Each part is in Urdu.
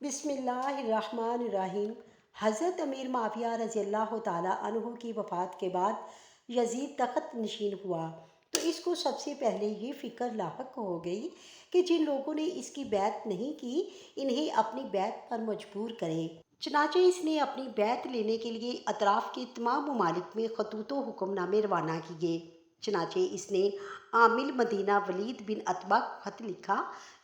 بسم اللہ الرحمن الرحیم۔ حضرت امیر معاویہ رضی اللہ تعالیٰ عنہ کی وفات کے بعد یزید تخت نشین ہوا تو اس کو سب سے پہلے یہ فکر لاحق ہو گئی کہ جن لوگوں نے اس کی بیعت نہیں کی انہیں اپنی بیعت پر مجبور کرے۔ چنانچہ اس نے اپنی بیعت لینے کے لیے اطراف کے تمام ممالک میں خطوط و حکم نامے روانہ کیے۔ چنانچہ اس نے عامل مدینہ ولید بن عتبہ کو خط لکھا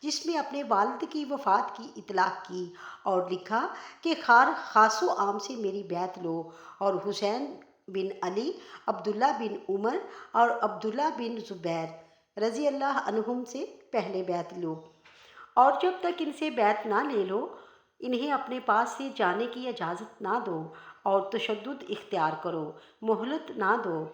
جس میں اپنے والد کی وفات کی اطلاع کی اور لکھا کہ خاص و عام سے میری بیعت لو اور حسین بن علی، عبداللہ بن عمر اور عبداللہ بن زبیر رضی اللہ عنہم سے پہلے بیعت لو، اور جب تک ان سے بیعت نہ لے لو انہیں اپنے پاس سے جانے کی اجازت نہ دو اور تشدد اختیار کرو، مہلت نہ دو۔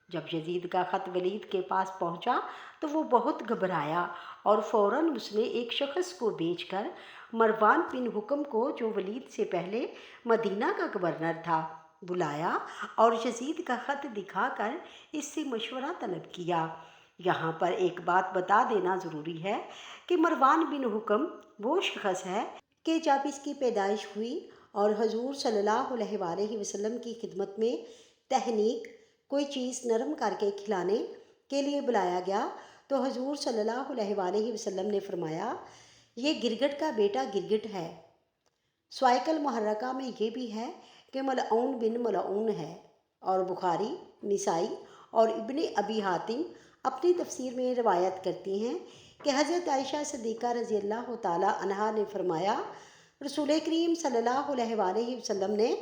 جب یزید کا خط ولید کے پاس پہنچا تو وہ بہت گھبرایا اور فوراً اس نے ایک شخص کو بھیج کر مروان بن حکم کو، جو ولید سے پہلے مدینہ کا گورنر تھا، بلایا اور یزید کا خط دکھا کر اس سے مشورہ طلب کیا۔ یہاں پر ایک بات بتا دینا ضروری ہے کہ مروان بن حکم وہ شخص ہے کہ جب اس کی پیدائش ہوئی اور حضور صلی اللہ علیہ وآلہ وسلم کی خدمت میں تہنیک کوئی چیز نرم کر کے کھلانے کے لیے بلایا گیا تو حضور صلی اللہ علیہ وآلہ وسلم نے فرمایا، یہ گرگٹ کا بیٹا گرگٹ ہے۔ سوائق المحرکہ میں یہ بھی ہے کہ ملعون بن ملعون ہے، اور بخاری، نسائی اور ابن ابی حاتم اپنی تفسیر میں روایت کرتی ہیں کہ حضرت عائشہ صدیقہ رضی اللہ تعالیٰ عنہا نے فرمایا، رسول کریم صلی اللہ علیہ وآلہ وسلم نے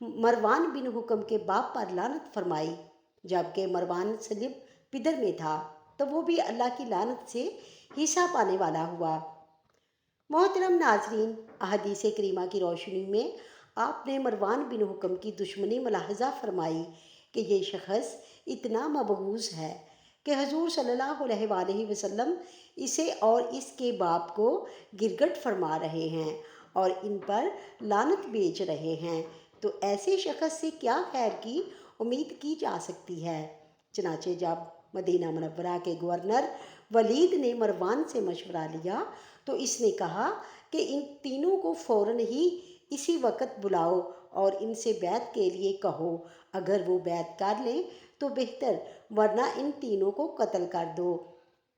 مروان بن حکم کے باپ پر لعنت فرمائی، جبکہ مروان سلب پدر میں تھا تو وہ بھی اللہ کی لعنت سے حصہ پانے والا ہوا۔ محترم ناظرین، احادیث کریمہ کی روشنی میں آپ نے مروان بن حکم کی دشمنی ملاحظہ فرمائی کہ یہ شخص اتنا مبغوض ہے کہ حضور صلی اللہ علیہ وآلہ وسلم اسے اور اس کے باپ کو گرگٹ فرما رہے ہیں اور ان پر لعنت بھیج رہے ہیں، تو ایسے شخص سے کیا خیر کی امید کی جا سکتی ہے؟ چنانچہ جب مدینہ منورہ کے گورنر ولید نے مروان سے مشورہ لیا تو اس نے کہا کہ ان تینوں کو فوراً ہی اسی وقت بلاؤ اور ان سے بیعت کے لیے کہو، اگر وہ بیعت کر لیں تو بہتر، ورنہ ان تینوں کو قتل کر دو۔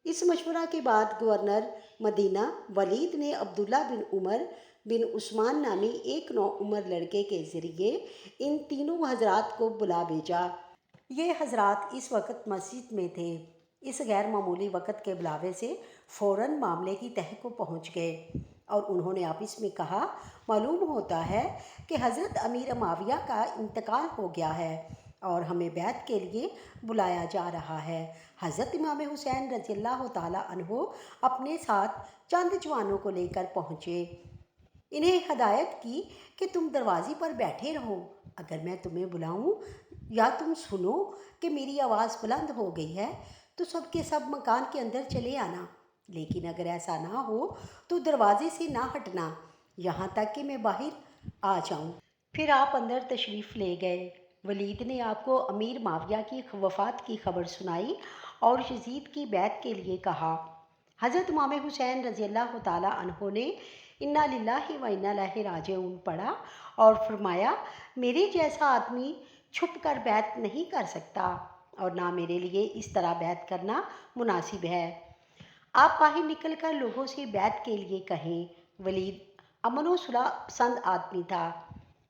اس مشورہ کے بعد گورنر مدینہ ولید نے عبداللہ بن عمر بن عثمان نامی ایک نوعمر لڑکے کے ذریعے ان تینوں حضرات کو بلا بھیجا۔ یہ حضرات اس وقت مسجد میں تھے۔ اس غیر معمولی وقت کے بلاوے سے فوراً معاملے کی تہہ کو پہنچ گئے اور انہوں نے آپس میں کہا، معلوم ہوتا ہے کہ حضرت امیر معاویہ کا انتقال ہو گیا ہے اور ہمیں بیعت کے لیے بلایا جا رہا ہے۔ حضرت امام حسین رضی اللہ تعالیٰ عنہ اپنے ساتھ چند جوانوں کو لے کر پہنچے، انہیں ہدایت کی کہ تم دروازے پر بیٹھے رہو، اگر میں تمہیں بلاؤں یا تم سنو کہ میری آواز بلند ہو گئی ہے تو سب کے سب مکان کے اندر چلے آنا، لیکن اگر ایسا نہ ہو تو دروازے سے نہ ہٹنا یہاں تک کہ میں باہر آ جاؤں۔ پھر آپ اندر تشریف لے گئے۔ ولید نے آپ کو امیر معاویہ کی وفات کی خبر سنائی اور یزید کی بیعت کے لیے کہا۔ حضرت امام حسین رضی اللہ تعالیٰ عنہ نے انا للہ و انا الیہ راجعون پڑھا اور فرمایا، میرے جیسا آدمی چھپ کر بیعت نہیں کر سکتا اور نہ میرے لیے اس طرح بیعت کرنا مناسب ہے۔ آپ باہر نکل کر لوگوں سے بیعت کے لیے کہیں۔ ولید امن و صلح پسند آدمی تھا۔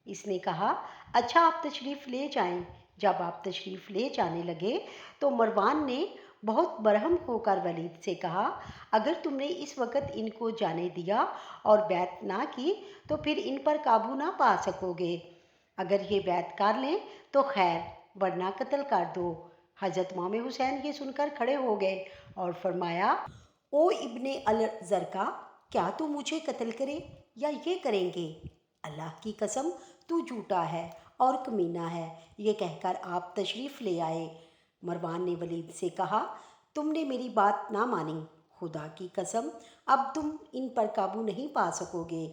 اس نے کہا، اچھا آپ تشریف لے جائیں۔ جب آپ تشریف لے جانے لگے تو مروان نے بہت برہم ہو کر ولید سے کہا، اگر تم نے اس وقت ان کو جانے دیا اور بیعت نہ کی تو پھر ان پر قابو نہ پا سکو گے، اگر یہ بیعت کر لیں تو خیر، ورنہ قتل کر دو۔ حضرت امام حسین یہ سن کر کھڑے ہو گئے اور فرمایا، او ابن الزرقا، کیا تو مجھے قتل کرے یا یہ کریں گے؟ اللہ کی قسم تو جھوٹا ہے اور کمینہ ہے۔ یہ کہہ کر آپ تشریف لے آئے۔ مروان نے ولید سے کہا، تم نے میری بات نہ مانی، خدا کی قسم اب تم ان پر قابو نہیں پا سکو گے۔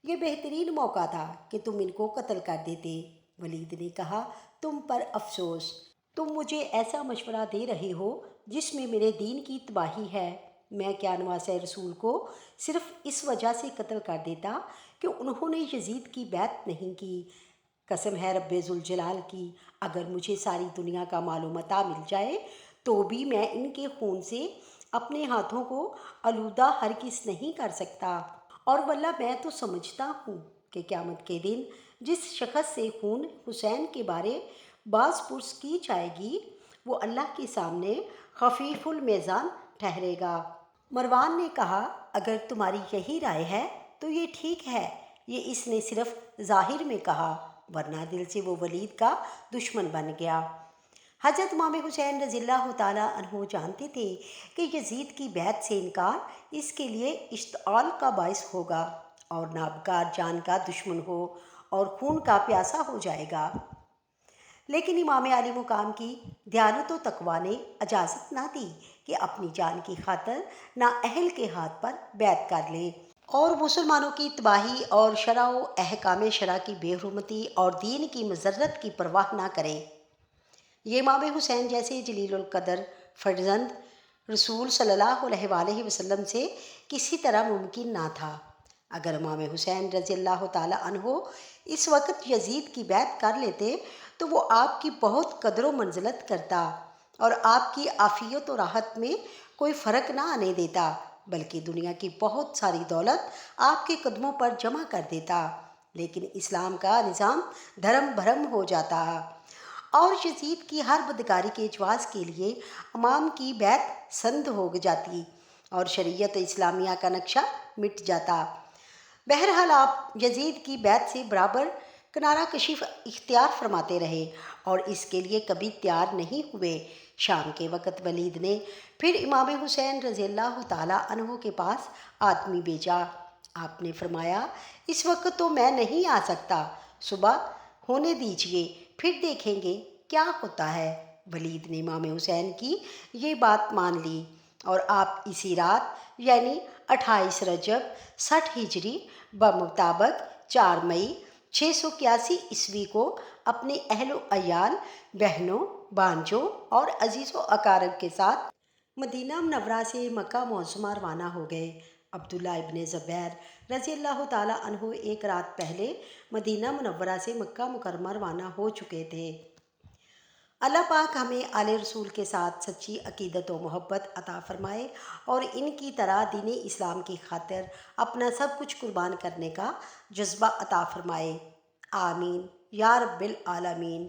یہ بہترین موقع تھا کہ تم ان کو قتل کر دیتے۔ ولید نے کہا، تم پر افسوس، تم مجھے ایسا مشورہ دے رہے ہو جس میں میرے دین کی تباہی ہے۔ میں کیا نواسۂ رسول کو صرف اس وجہ سے قتل کر دیتا کہ انہوں نے یزید کی بیعت نہیں کی۔ قسم ہے رب ذوالجلال کی، اگر مجھے ساری دنیا کا مال و متاع مل جائے تو بھی میں ان کے خون سے اپنے ہاتھوں کو آلودہ ہرگز نہیں کر سکتا۔ اور واللہ میں تو سمجھتا ہوں کہ قیامت کے دن جس شخص سے خون حسین کے بارے باز پرس کی جائے گی وہ اللہ کے سامنے خفیف المیزان ٹھہرے گا۔ مروان نے کہا، اگر تمہاری یہی رائے ہے تو یہ ٹھیک ہے۔ یہ اس نے صرف ظاہر میں کہا، ورنہ دل سے وہ ولید کا دشمن بن گیا۔ حضرت امام حسین رضی اللہ تعالیٰ عنہ جانتے تھے کہ یزید کی بیعت سے انکار اس کے لیے اشتعال کا باعث ہوگا اور نابکار جان کا دشمن ہو اور خون کا پیاسا ہو جائے گا۔ لیکن امام عالی مقام کی دیانت و تقویٰ نے اجازت نہ دی کہ اپنی جان کی خاطر نااہل کے ہاتھ پر بیعت کر لے اور مسلمانوں کی تباہی اور شرع و احکام شرع کی بے حرمتی اور دین کی مضرت کی پرواہ نہ کرے۔ یہ امام حسین جیسے جلیل القدر فرزند رسول صلی اللہ علیہ وآلہ وسلم سے کسی طرح ممکن نہ تھا۔ اگر امام حسین رضی اللہ تعالیٰ عنہ اس وقت یزید کی بیعت کر لیتے تو وہ آپ کی بہت قدر و منزلت کرتا اور آپ کی عافیت و راحت میں کوئی فرق نہ آنے دیتا، بلکہ دنیا کی بہت ساری دولت آپ کے قدموں پر جمع کر دیتا۔ لیکن اسلام کا نظام دھرم بھرم ہو جاتا اور یزید کی ہر بدکاری کے جواز کے لیے امام کی بیعت سند ہو جاتی اور شریعت اسلامیہ کا نقشہ مٹ جاتا۔ بہرحال آپ یزید کی بیعت سے برابر کنارہ کشی اختیار فرماتے رہے اور اس کے لیے کبھی تیار نہیں ہوئے۔ شام کے وقت ولید نے پھر امام حسین رضی اللہ تعالیٰ عنہ کے پاس آدمی بھیجا۔ آپ نے فرمایا، اس وقت تو میں نہیں آ سکتا، صبح ہونے دیجیے، پھر دیکھیں گے کیا ہوتا ہے۔ ولید نے امام حسین کی یہ بات مان لی اور آپ اسی رات یعنی 28 رجب 60 ہجری بمطابق 4 مئی 681 عیسوی کو اپنے اہل و عیال، بہنوں، بانجوں اور عزیز و اقارب کے ساتھ مدینہ منورہ سے مکہ معظمہ روانہ ہو گئے۔ عبداللہ ابن زبیر رضی اللہ تعالیٰ عنہ ایک رات پہلے مدینہ منورہ سے مکہ مکرمہ روانہ ہو چکے تھے۔ اللہ پاک ہمیں آل رسول کے ساتھ سچی عقیدت و محبت عطا فرمائے اور ان کی طرح دین اسلام کی خاطر اپنا سب کچھ قربان کرنے کا جذبہ عطا فرمائے۔ آمین یا رب العالمین۔